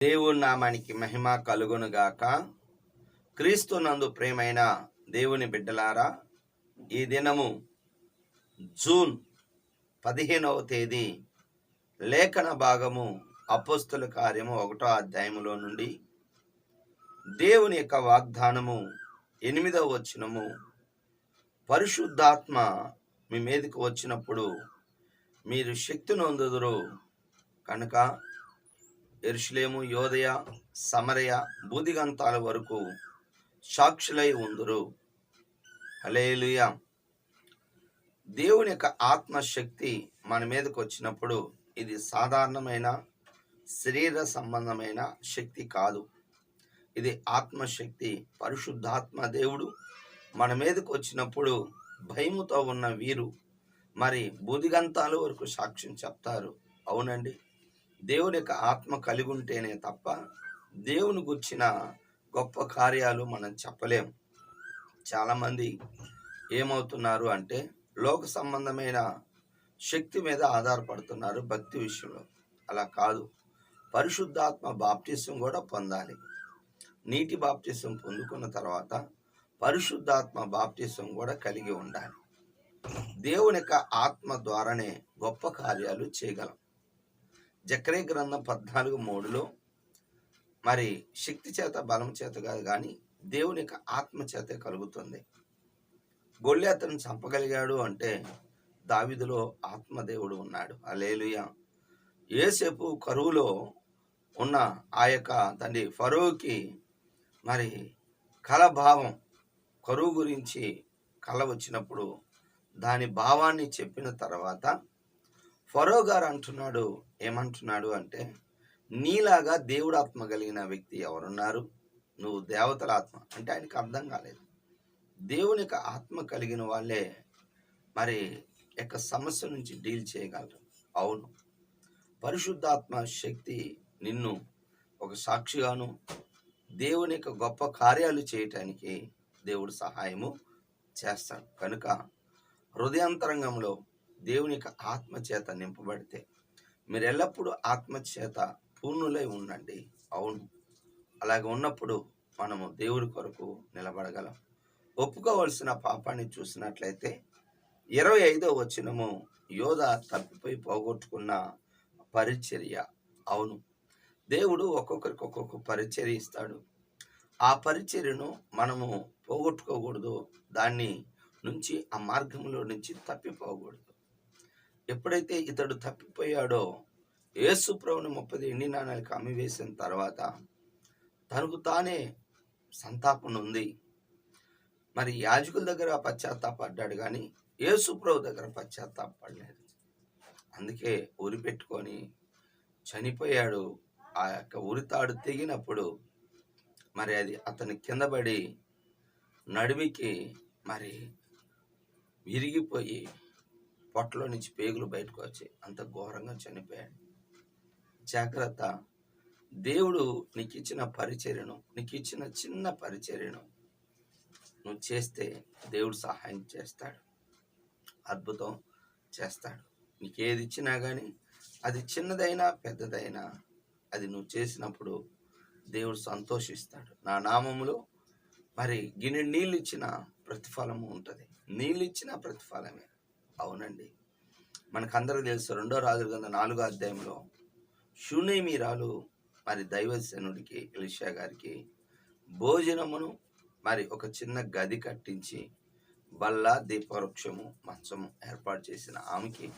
దేవుని నామానికి మహిమ కలుగునుగాక. క్రీస్తు నందు ప్రేమైన దేవుని బిడ్డలారా, ఈ దినము జూన్ 15వ తేదీ లేఖన భాగము అపోస్తుల కార్యము 1వ అధ్యాయములో నుండి దేవుని యొక్క వాగ్దానము 8వ వచనము, పరిశుద్ధాత్మ మీ మీదకి వచ్చినప్పుడు మీరు శక్తి నొందుదురు కనుక యెరూషలేము, యోదయ, సమరయ, బూదిగంతాల వరకు సాక్షులై ఉందురు. హల్లెలూయా. దేవుని యొక్క ఆత్మశక్తి మన మీదకి వచ్చినప్పుడు ఇది సాధారణమైన శరీర సంబంధమైన శక్తి కాదు. ఇది ఆత్మశక్తి. పరిశుద్ధాత్మ దేవుడు మన మీదకి వచ్చినప్పుడు భయముతో ఉన్న వీరు మరి బూదిగంతాల వరకు సాక్ష్యం చెప్తారు. అవునండి, దేవుని యొక్క ఆత్మ కలిగి ఉంటేనే తప్ప దేవుని గుర్చిన గొప్ప కార్యాలు మనం చెప్పలేం. చాలామంది ఏమవుతున్నారు అంటే లోక సంబంధమైన శక్తి మీద ఆధారపడుతున్నారు భక్తి విషయంలో. అలా కాదు. పరిశుద్ధాత్మ బాప్టిజం కూడా పొందాలి. నీటి బాప్టిజం పొందుకున్న తర్వాత పరిశుద్ధాత్మ బాప్టిజం కూడా కలిగి ఉండాలి. దేవుని యొక్క ఆత్మ ద్వారానే గొప్ప కార్యాలు చేయగలం. జకర్యా గ్రంథం 14:3లో మరి శక్తి చేత బలం చేత కాదు కానీ దేవుని యొక్క ఆత్మ చేతే కలుగుతుంది. గొల్యాతును చంపగలిగాడు అంటే దావీదులో ఆత్మదేవుడు ఉన్నాడు. హల్లెలూయా. యోసేపు కరువులో ఉన్న ఆ యొక్క తండ్రి ఫరోకి మరి కలభావం, కరువు గురించి కల వచ్చినప్పుడు దాని భావాన్ని చెప్పిన తర్వాత ఫరో గారు అంటున్నాడు, ఏమంటున్నాడు అంటే, నీలాగా దేవుడు ఆత్మ కలిగిన వ్యక్తి ఎవరున్నారు? నువ్వు దేవతల ఆత్మ అంటే ఆయనకి అర్థం కాలేదు. దేవుని యొక్క ఆత్మ కలిగిన వాళ్ళే మరి యొక్క సమస్య నుంచి డీల్ చేయగలరు. అవును, పరిశుద్ధాత్మ శక్తి నిన్ను ఒక సాక్షిగాను దేవుని యొక్క గొప్ప కార్యాలు చేయటానికి దేవుడు సహాయము చేస్తాడు. కనుక హృదయాంతరంగంలో దేవుని యొక్క ఆత్మ చేత నింపబడితే మీరు ఎల్లప్పుడూ ఆత్మ చేత పూర్ణులై ఉండండి. అవును, అలాగే ఉన్నప్పుడు మనము దేవుడి కొరకు నిలబడగలం. ఒప్పుకోవలసిన పాపాన్ని చూసినట్లయితే 25వ వచనము, యోధ తప్పిపోయి పోగొట్టుకున్న పరిచర్య. అవును, దేవుడు ఒక్కొక్కరికి ఒక్కొక్క పరిచర్య ఇస్తాడు. ఆ పరిచర్యను మనము పోగొట్టుకోకూడదు. దాన్ని నుంచి ఆ మార్గంలో నుంచి తప్పిపోకూడదు. ఎప్పుడైతే ఇతడు తప్పిపోయాడో యేసు ప్రభువుని 30 ఎండి నాణాలకు అమ్మివేసిన తర్వాత తనకు తానే సంతాపం ఉంది. మరి యాజకుల దగ్గర పశ్చాత్తాపడ్డాడు కానీ యేసు ప్రభు దగ్గర పశ్చాత్తాపడలేదు. అందుకే ఉరి పెట్టుకొని చనిపోయాడు. ఆ యొక్క ఉరితాడు తెగినప్పుడు మరి అది అతని కింద పడి నడిమికి మరి విరిగిపోయి పొట్టలో నుంచి పేగులు బయటకు వచ్చి అంత ఘోరంగా చనిపోయాడు. జాగ్రత్త. దేవుడు నీకు ఇచ్చిన పరిచర్యను, నీకు ఇచ్చిన చిన్న పరిచర్యను నువ్వు చేస్తే దేవుడు సహాయం చేస్తాడు, అద్భుతం చేస్తాడు. నీకు ఏది ఇచ్చినా కానీ అది చిన్నదైనా పెద్దదైనా అది నువ్వు చేసినప్పుడు దేవుడు సంతోషిస్తాడు. నా నామములో మరి గిన్నె నీళ్ళు ఇచ్చిన ప్రతిఫలము ఉంటుంది. నీళ్ళు ఇచ్చిన ప్రతిఫలమే. అవునండి, మనకందరూ తెలుసు 2వ రాజుల గ్రంథం 4వ అధ్యాయంలో షూనేమీరాలు మరి దైవజనుడికి ఎలీషా గారికి భోజనమును మరి ఒక చిన్న గది కట్టించి బల్ల, దీపవృక్షము, మంచము ఏర్పాటు చేసిన ఆమెకి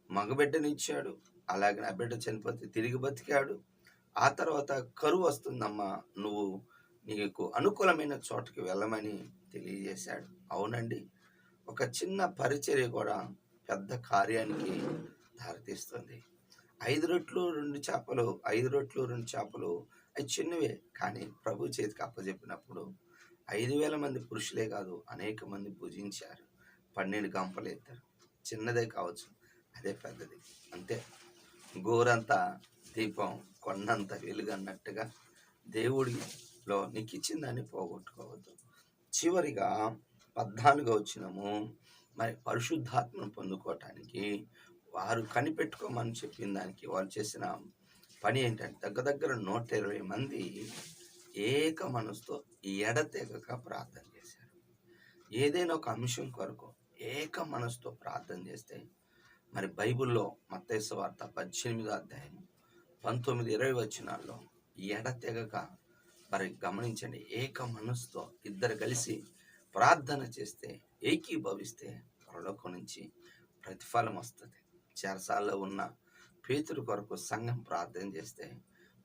మగబిడ్డనిచ్చాడు. అలాగే ఆ బిడ్డ చనిపోతే తిరిగి బతికాడు. ఆ తర్వాత కరువు వస్తుందమ్మా, నువ్వు నీకు అనుకూలమైన చోటుకి వెళ్ళమని తెలియజేశాడు. అవునండి, ఒక చిన్న పరిచర్య కూడా పెద్ద కార్యానికి దారితీస్తుంది. 5 రొట్లు 2 చేపలు, 5 రొట్లు 2 చేపలు అవి చిన్నవే, కానీ ప్రభు చేతికి అప్పచెప్పినప్పుడు 5,000 మంది పురుషులే కాదు అనేక మంది భుజించారు. 12 గంపలు ఎత్తారు. చిన్నదే కావచ్చు, అదే పెద్దది. అంతే, గోరంత దీపం కొండంత వెలుగు అన్నట్టుగా దేవుడిలో నీకు ఇచ్చిందని పోగొట్టుకోవద్దు. చివరిగా 14వ వచనము, మరి పరిశుద్ధాత్మను పొందుకోవటానికి వారు కనిపెట్టుకోమని చెప్పిన దానికి వారు చేసిన పని ఏంటంటే దగ్గర 120 మంది ఏక మనసుతో ఎడతెగక ప్రార్థన చేశారు. ఏదైనా ఒక అంశం కొరకు ఏక మనసుతో ప్రార్థన చేస్తే మరి బైబిల్లో మత్తయి సువార్త 18వ అధ్యాయం 19, 20 వచనాల్లో ఎడతెగక మరి గమనించండి, ఏక మనసుతో ఇద్దరు కలిసి ప్రార్థన చేస్తే, ఏకీభవిస్తే పరలోకం నుంచి ప్రతిఫలం వస్తుంది. చెరసాల్లో ఉన్న పేతురు కొరకు సంఘం ప్రార్థన చేస్తే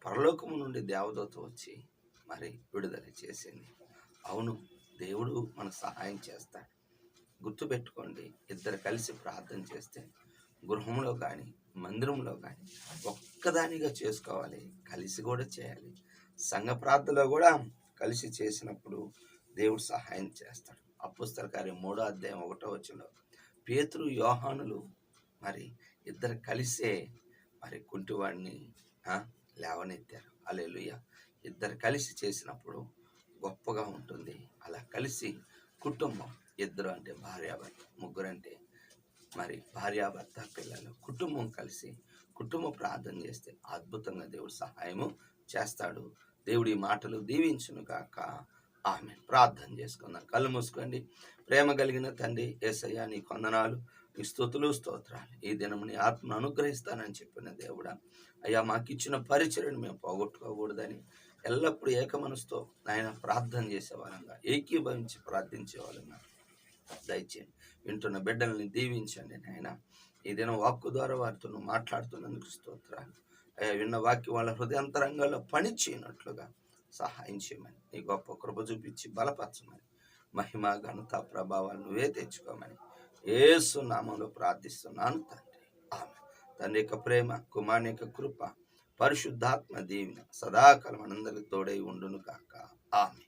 పరలోకము నుండి దేవదూత వచ్చి మరి విడుదల చేసింది. అవును, దేవుడు మనకు సహాయం చేస్తాడు. గుర్తుపెట్టుకోండి, ఇద్దరు కలిసి ప్రార్థన చేస్తే గృహంలో కానీ మందిరంలో కానీ ఒక్కదానిగా చేసుకోవాలి, కలిసి కూడా చేయాలి. సంఘ ప్రార్థనలో కూడా కలిసి చేసినప్పుడు దేవుడు సహాయం చేస్తాడు. అపోస్తల కార్యం 3వ అధ్యాయం 1వ వచనంలో పేతురు యోహానులు మరి ఇద్దరు కలిసే మరి కుంటివాడిని లేవనెత్తారు. హల్లెలూయా. ఇద్దరు కలిసి చేసినప్పుడు గొప్పగా ఉంటుంది. అలా కలిసి కుటుంబం, ఇద్దరు అంటే భార్యాభర్త, ముగ్గురు అంటే మరి భార్యాభర్త, పిల్లలు, కుటుంబం కలిసి కుటుంబ ప్రార్థన చేస్తే అద్భుతంగా దేవుడు సహాయము చేస్తాడు. దేవుడి మాటలు దీవించును గాక. ఆమె ప్రార్థన చేసుకుందాం. కళ్ళు మూసుకోండి. ప్రేమ కలిగిన తండ్రి యేసయ్యా, నీ వందనాలు, నీ స్తుతులు, స్తోత్రాలు. ఈ దినము నీ ఆత్మను అనుగ్రహిస్తానని చెప్పిన దేవుడా, అయ్యా మాకు ఇచ్చిన పరిచర్యను మేము పోగొట్టుకోకూడదని ఎల్లప్పుడూ ఏక మనసుతో నాయన ప్రార్థన చేసేవాళ్ళంగా, ఏకీభవించి ప్రార్థించే వాళ్ళంగా దయచేయండి. వింటున్న బిడ్డల్ని దీవించండి నాయన. ఈ దినం వాక్కు ద్వారా వారితో మాట్లాడుతున్నందుకు స్తోత్రాలు. అయ్యా, విన్న వాక్యం వాళ్ళ హృదయాంతరంగాల్లో పని చేయనట్లుగా సహాయం చేయమని, నీ గొప్ప కృప చూపించి బలపరచమని, మహిమ ఘనత ప్రభావాలు నువ్వే తెచ్చుకోమని యేసు నామంలో ప్రార్థిస్తున్నాను తండ్రి. ఆమె తండ్రి యొక్క ప్రేమ, కుమారుని యొక్క కృప, పరిశుద్ధాత్మ దీవెన సదాకాలం మనందరికి తోడై ఉండును కాక. ఆమె